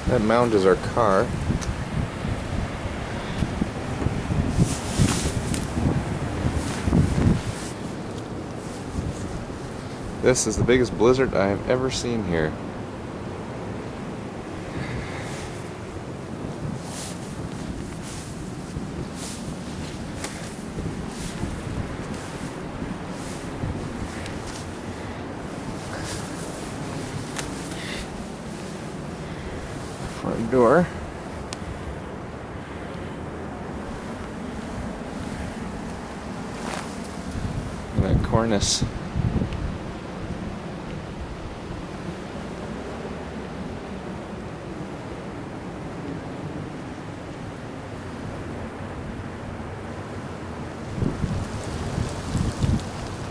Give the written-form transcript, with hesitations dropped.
That mound is our car. This is the biggest blizzard I have ever seen here. Front door. And that cornice.